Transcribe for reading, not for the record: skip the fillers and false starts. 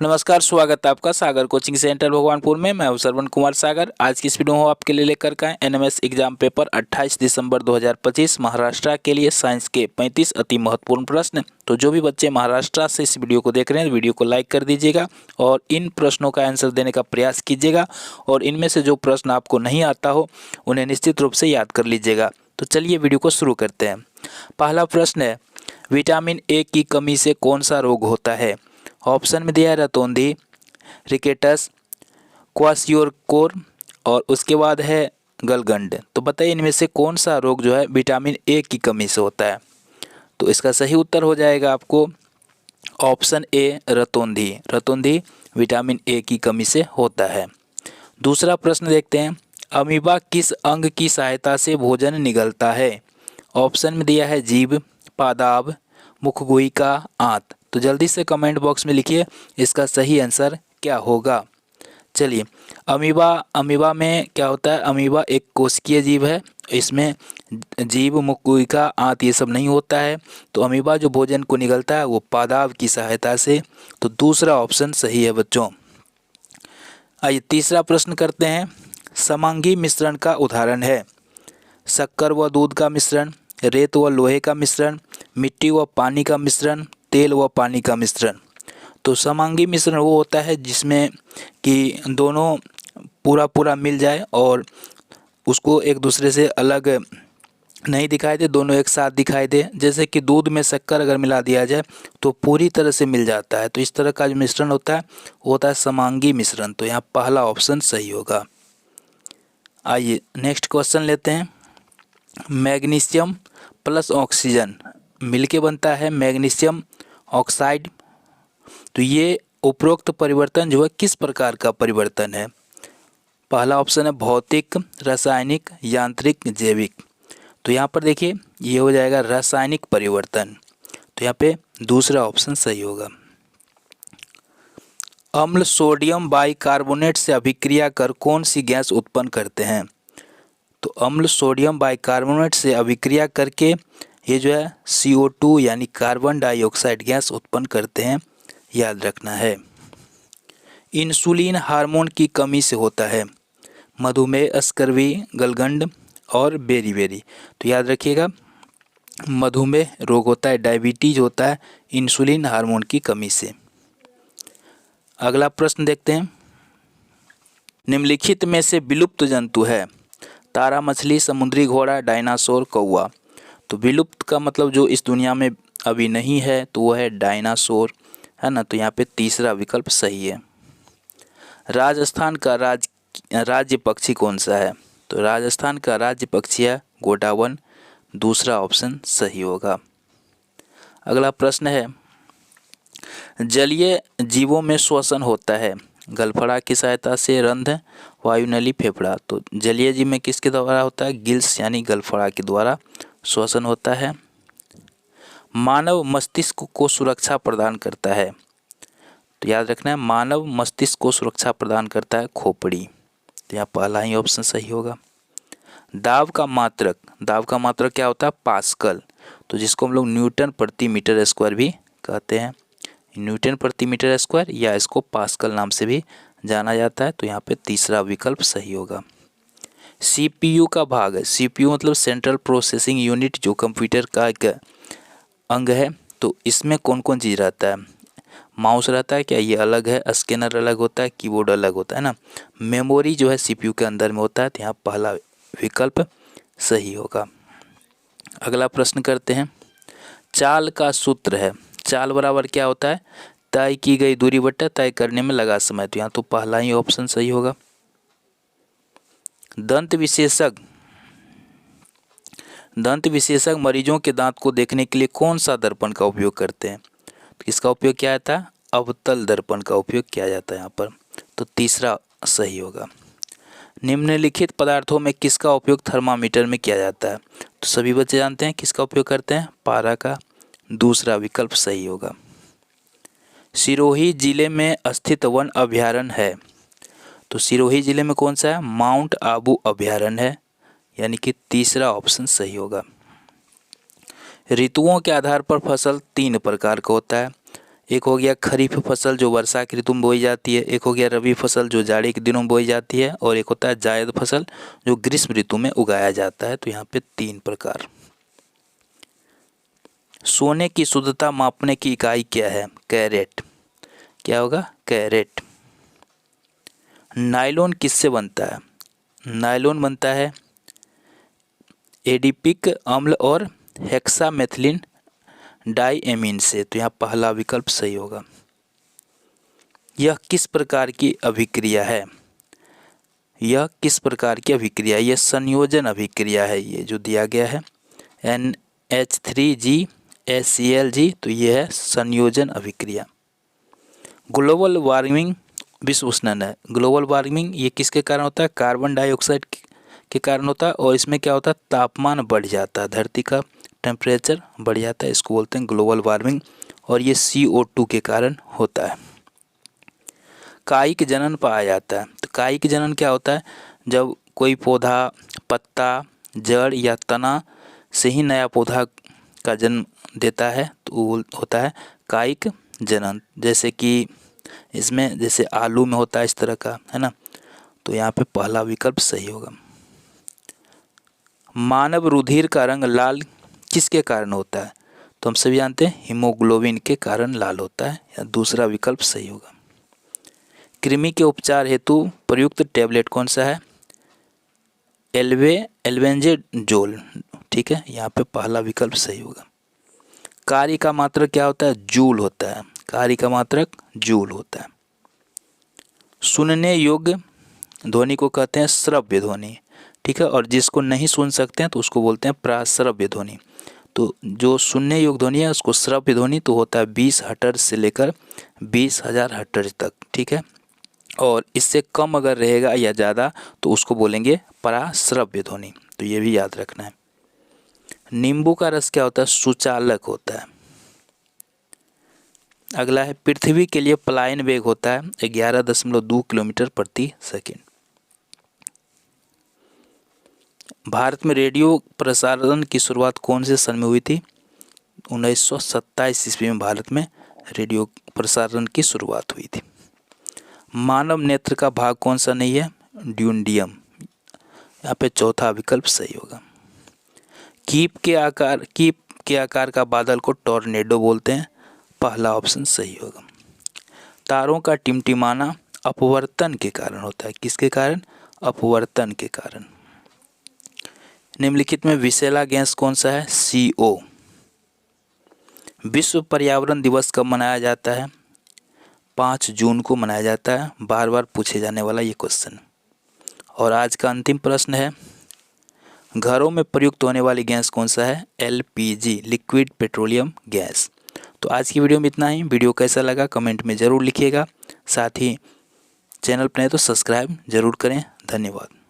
नमस्कार, स्वागत है आपका सागर कोचिंग सेंटर भगवानपुर में। मैं हूं श्रवण कुमार सागर। आज की इस वीडियो में आपके लिए लेकर के आए एनएमएस एग्जाम पेपर 28 दिसंबर 2025 महाराष्ट्र के लिए साइंस के 35 अति महत्वपूर्ण प्रश्न। तो जो भी बच्चे महाराष्ट्र से इस वीडियो को देख रहे हैं, वीडियो को लाइक कर दीजिएगा और इन प्रश्नों का आंसर देने का प्रयास कीजिएगा। और इनमें से जो प्रश्न आपको नहीं आता हो उन्हें निश्चित रूप से याद कर लीजिएगा। तो चलिए वीडियो को शुरू करते हैं। पहला प्रश्न है, विटामिन ए की कमी से कौन सा रोग होता है? ऑप्शन में दिया है रतौंधी, रिकेटस, क्वाशियोरकोर और उसके बाद है गलगंड। तो बताइए इनमें से कौन सा रोग जो है विटामिन ए की कमी से होता है? तो इसका सही उत्तर हो जाएगा आपको ऑप्शन ए रतौंधी। रतौंधी विटामिन ए की कमी से होता है। दूसरा प्रश्न देखते हैं, अमीबा किस अंग की सहायता से भोजन निगलता है? ऑप्शन में दिया है जीभ, पादाब, मुखगुहिका, आंत। तो जल्दी से कमेंट बॉक्स में लिखिए इसका सही आंसर क्या होगा। चलिए, अमीबा में क्या होता है? अमीबा एक कोशिकीय जीव है। इसमें जीभ, मुखगुहिका, आंत ये सब नहीं होता है। तो अमीबा जो भोजन को निगलता है वो पादाब की सहायता से। तो दूसरा ऑप्शन सही है बच्चों। आइए तीसरा प्रश्न करते हैं। समांगी मिश्रण का उदाहरण है शक्कर व दूध का मिश्रण, रेत व लोहे का मिश्रण, मिट्टी व पानी का मिश्रण, तेल व पानी का मिश्रण। तो समांगी मिश्रण वो होता है जिसमें कि दोनों पूरा मिल जाए और उसको एक दूसरे से अलग नहीं दिखाई दे, दोनों एक साथ दिखाई दे। जैसे कि दूध में शक्कर अगर मिला दिया जाए तो पूरी तरह से मिल जाता है। तो इस तरह का जो मिश्रण होता है वो होता है समांगी मिश्रण। तो यहाँ पहला ऑप्शन सही होगा। आइए नेक्स्ट क्वेश्चन लेते हैं। मैग्नीशियम प्लस ऑक्सीजन मिलके बनता है मैग्नीशियम ऑक्साइड। तो ये उपरोक्त परिवर्तन जो है किस प्रकार का परिवर्तन है? पहला ऑप्शन है भौतिक, रासायनिक, यांत्रिक, जैविक। तो यहाँ पर देखिए ये हो जाएगा रासायनिक परिवर्तन। तो यहाँ पे दूसरा ऑप्शन सही होगा। अम्ल सोडियम बाइकार्बोनेट से अभिक्रिया कर कौन सी गैस उत्पन्न करते हैं? तो अम्ल सोडियम बाइकार्बोनेट से अभिक्रिया करके ये जो है CO2 यानी कार्बन डाइऑक्साइड गैस उत्पन्न करते हैं, याद रखना है। इंसुलिन हार्मोन की कमी से होता है मधुमेह, स्कर्वी, गलगंड और बेरी। तो याद रखिएगा मधुमेह रोग होता है, डायबिटीज होता है इंसुलिन हार्मोन की कमी से। अगला प्रश्न देखते हैं। निम्नलिखित में से विलुप्त जंतु है तारा मछली, समुद्री घोड़ा, डायनासोर, कौवा। तो विलुप्त का मतलब जो इस दुनिया में अभी नहीं है तो वो है डायनासोर, है ना। तो यहाँ पे तीसरा विकल्प सही है। राजस्थान का राज्य पक्षी कौन सा है? तो राजस्थान का राज्य पक्षी है गोडावन। दूसरा ऑप्शन सही होगा। अगला प्रश्न है, जलीय जीवों में श्वसन होता है गलफड़ा की सहायता से, रंध्र, वायुनली, फेफड़ा। तो जलीय जीव में किसके द्वारा होता है? गिल्स यानी गलफड़ा के द्वारा श्वसन होता है। मानव मस्तिष्क को सुरक्षा प्रदान करता है। तो याद रखना है मानव मस्तिष्क को सुरक्षा प्रदान करता है खोपड़ी। तो यहाँ पहला ही ऑप्शन सही होगा। दाब का मात्रक क्या होता है? पास्कल। तो जिसको हम लोग न्यूटन प्रति मीटर स्क्वायर भी कहते हैं। न्यूटन प्रति मीटर स्क्वायर या इसको पास्कल नाम से भी जाना जाता है। तो यहाँ पे तीसरा विकल्प सही होगा। CPU का भाग है। CPU मतलब सेंट्रल प्रोसेसिंग यूनिट, जो कंप्यूटर का एक अंग है। तो इसमें कौन कौन चीज़ रहता है? माउस रहता है क्या? ये अलग है। स्कैनर अलग होता है, कीबोर्ड अलग होता है ना। मेमोरी जो है CPU के अंदर में होता है। तो यहाँ पहला विकल्प सही होगा। अगला प्रश्न करते हैं। चाल का सूत्र है, चाल बराबर क्या होता है? तय की गई दूरी बटा तय करने में लगा समय। तो यहाँ तो पहला ही ऑप्शन सही होगा। दंत विशेषज्ञ मरीजों के दांत को देखने के लिए कौन सा दर्पण का उपयोग करते हैं? तो इसका उपयोग क्या आता है? अवतल दर्पण का उपयोग किया जाता है यहाँ पर। तो तीसरा सही होगा। निम्नलिखित पदार्थों में किसका उपयोग थर्मामीटर में किया जाता है? तो सभी बच्चे जानते हैं किसका उपयोग करते हैं? पारा का। दूसरा विकल्प सही होगा। सिरोही जिले में स्थित वन अभयारण्य है। तो सिरोही जिले में कौन सा है? माउंट आबू अभयारण्य है, यानी कि तीसरा ऑप्शन सही होगा। ऋतुओं के आधार पर फसल 3 प्रकार का होता है। एक हो गया खरीफ फसल जो वर्षा की ऋतु में बोई जाती है, एक हो गया रबी फसल जो जाड़े के दिनों में बोई जाती है, और एक होता है जायद फसल जो ग्रीष्म ऋतु में उगाया जाता है। तो यहाँ पे 3 प्रकार। सोने की शुद्धता मापने की इकाई क्या है? कैरेट। क्या होगा? कैरेट। नायलॉन किससे बनता है? नायलॉन बनता है एडिपिक अम्ल और हेक्सामेथिलीन डाइएमीन से। तो यहाँ पहला विकल्प सही होगा। यह किस प्रकार की अभिक्रिया है? यह किस प्रकार की अभिक्रिया? यह संयोजन अभिक्रिया है, ये जो दिया गया है NH3G तो ये है संयोजन अभिक्रिया। ग्लोबल वार्मिंग विश्व उष्णन है। ग्लोबल वार्मिंग ये किसके कारण होता है? कार्बन डाइऑक्साइड के कारण होता है, और इसमें क्या होता है? तापमान बढ़ जाता है, धरती का टेम्परेचर बढ़ जाता है, इसको बोलते हैं ग्लोबल वार्मिंग, और ये CO2 के कारण होता है। कायिक जनन पाया जाता है। तो कायिक जनन क्या होता है? जब कोई पौधा, पत्ता, जड़ या तना से ही नया पौधा का जन्म देता है तो वो होता है कायिक जनन। जैसे कि इसमें जैसे आलू में होता है इस तरह का, है ना। तो यहाँ पे पहला विकल्प सही होगा। मानव रुधिर का रंग लाल किसके कारण होता है? तो हम सभी जानते हैं हीमोग्लोबिन के कारण लाल होता है, या दूसरा विकल्प सही होगा। कृमि के उपचार हेतु प्रयुक्त टैबलेट कौन सा है? एल्बेंडाजोल। ठीक है, यहाँ पे पहला विकल्प सही होगा। कार्य का मात्रक क्या होता है? जूल होता है। कार्य का मात्रक जूल होता है। सुनने योग्य ध्वनि को कहते हैं श्रव्य ध्वनि। ठीक है, और जिसको नहीं सुन सकते हैं तो उसको बोलते हैं प्राश्रव्य ध्वनि। तो जो सुनने योग्य ध्वनि है उसको श्रव्य ध्वनि तो होता है 20 हर्ट्ज से लेकर 20,000 हर्ट्ज तक। ठीक है, और इससे कम अगर रहेगा या ज़्यादा तो उसको बोलेंगे पराश्रव्य ध्वनि। तो ये भी याद रखना है। नींबू का रस क्या होता है? सुचालक होता है। अगला है पृथ्वी के लिए पलायन वेग होता है 11.2 किलोमीटर प्रति सेकंड। भारत में रेडियो प्रसारण की शुरुआत कौन से सन में हुई थी? 1927 ईस्वी में भारत में रेडियो प्रसारण की शुरुआत हुई थी। मानव नेत्र का भाग कौन सा नहीं है? ड्यूडियम। यहाँ पे चौथा विकल्प सही होगा। कीप के आकार का बादल को टॉर्नेडो बोलते हैं, पहला ऑप्शन सही होगा। तारों का टिमटिमाना अपवर्तन के कारण होता है। किसके कारण? अपवर्तन के कारण। निम्नलिखित में विषैला गैस कौन सा है? CO। विश्व पर्यावरण दिवस कब मनाया जाता है? 5 जून को मनाया जाता है। बार बार पूछे जाने वाला ये क्वेश्चन। और आज का अंतिम प्रश्न है, घरों में प्रयुक्त होने वाली गैस कौन सा है? LPG, liquid petroleum gas. तो आज की वीडियो में इतना ही। वीडियो कैसा लगा कमेंट में ज़रूर लिखिएगा। साथ ही चैनल पर नए तो सब्सक्राइब जरूर करें। धन्यवाद।